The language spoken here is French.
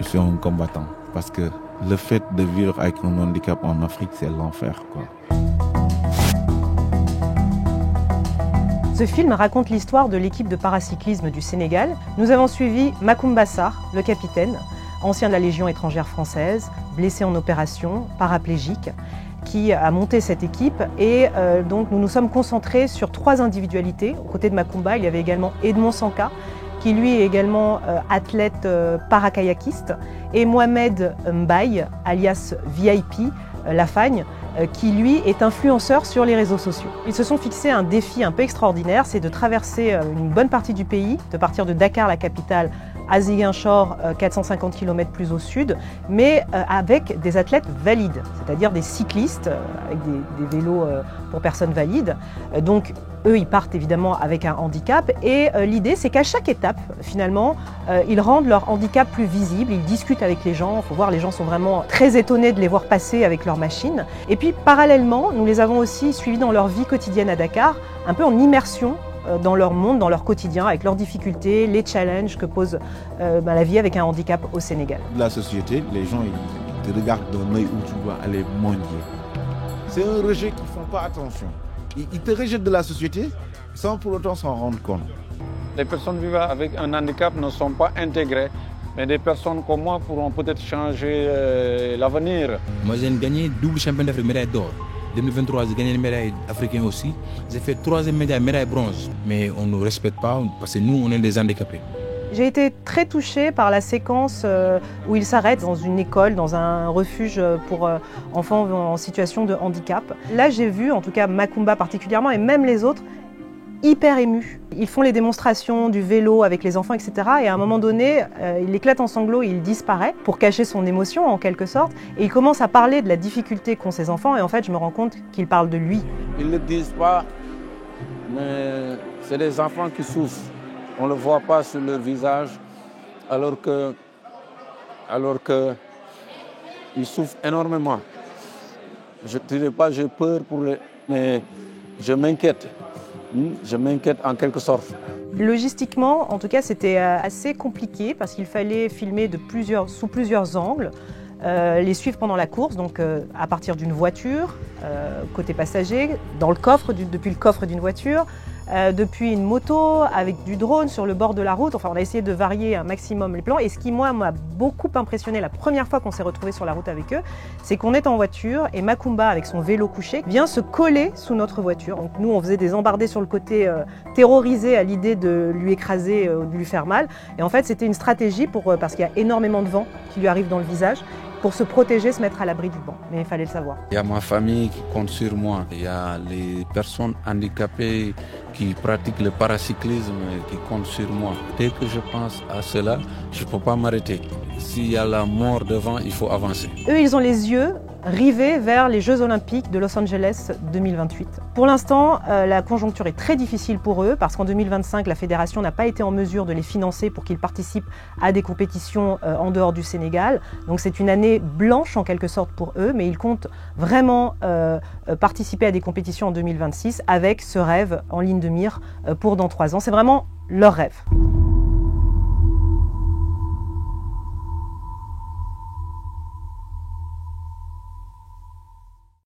suis un combattant. Parce que le fait de vivre avec un handicap en Afrique, c'est l'enfer, quoi. Ce film raconte l'histoire de l'équipe de paracyclisme du Sénégal. Nous avons suivi Macoumba Sarr, le capitaine, ancien de la Légion étrangère française, blessé en opération, paraplégique, qui a monté cette équipe. Et donc nous nous sommes concentrés sur 3 individualités. Aux côtés de Macoumba, il y avait également Edmond Sanka, qui lui est également athlète parakayakiste, et Mohamed Mbaye, alias VIP, Lafagne, qui lui est influenceur sur les réseaux sociaux. Ils se sont fixés un défi un peu extraordinaire, c'est de traverser une bonne partie du pays, de partir de Dakar, la capitale, à Ziguinchor, 450 km plus au sud, mais avec des athlètes valides, c'est-à-dire des cyclistes avec des vélos pour personnes valides. Donc eux, ils partent évidemment avec un handicap, et l'idée, c'est qu'à chaque étape, finalement, ils rendent leur handicap plus visible, ils discutent avec les gens. Il faut voir, les gens sont vraiment très étonnés de les voir passer avec leur machine. Et puis parallèlement, nous les avons aussi suivis dans leur vie quotidienne à Dakar, un peu en immersion dans leur monde, dans leur quotidien, avec leurs difficultés, les challenges que pose la vie avec un handicap au Sénégal. La société, les gens ils te regardent d'un œil où tu dois aller mendier. C'est un rejet qu'ils ne font pas attention. Ils te rejettent de la société sans pour autant s'en rendre compte. Les personnes vivant avec un handicap ne sont pas intégrées, mais des personnes comme moi pourront peut-être changer l'avenir. Moi j'ai gagné double champion d'Afrique, médaille d'or. 2023, j'ai gagné une médaille africaine aussi. J'ai fait 3e médaille, médaille bronze. Mais on ne nous respecte pas parce que nous, on est des handicapés. J'ai été très touchée par la séquence où il s'arrête dans une école, dans un refuge pour enfants en situation de handicap. Là, j'ai vu, en tout cas Macoumba particulièrement, et même les autres, hyper émus. Ils font les démonstrations du vélo avec les enfants, etc. Et à un moment donné, il éclate en sanglots et il disparaît pour cacher son émotion en quelque sorte. Et il commence à parler de la difficulté qu'ont ses enfants. Et en fait, je me rends compte qu'il parle de lui. Ils ne le disent pas, mais c'est des enfants qui souffrent. On ne le voit pas sur leur visage, alors que ils souffrent énormément. Je ne dirais pas j'ai peur pour eux, mais je m'inquiète. Je m'inquiète en quelque sorte. Logistiquement, en tout cas, c'était assez compliqué parce qu'il fallait filmer sous plusieurs angles, les suivre pendant la course, donc à partir d'une voiture, côté passager, dans le coffre, depuis le coffre d'une voiture, depuis une moto, avec du drone sur le bord de la route. Enfin, on a essayé de varier un maximum les plans. Et ce qui, moi, m'a beaucoup impressionné la première fois qu'on s'est retrouvés sur la route avec eux, c'est qu'on est en voiture et Macoumba, avec son vélo couché, vient se coller sous notre voiture. Donc nous, on faisait des embardées sur le côté, terrorisés à l'idée de lui écraser ou de lui faire mal. Et en fait, c'était une stratégie parce qu'il y a énormément de vent qui lui arrive dans le visage, pour se protéger, se mettre à l'abri du vent. Mais il fallait le savoir. Il y a ma famille qui compte sur moi. Il y a les personnes handicapées qui pratiquent le paracyclisme qui comptent sur moi. Dès que je pense à cela, je ne peux pas m'arrêter. S'il y a la mort devant, il faut avancer. Eux, ils ont les yeux rivés vers les Jeux Olympiques de Los Angeles 2028. Pour l'instant, la conjoncture est très difficile pour eux parce qu'en 2025, la fédération n'a pas été en mesure de les financer pour qu'ils participent à des compétitions en dehors du Sénégal. Donc c'est une année blanche en quelque sorte pour eux, mais ils comptent vraiment participer à des compétitions en 2026 avec ce rêve en ligne de mire pour dans 3 ans. C'est vraiment leur rêve.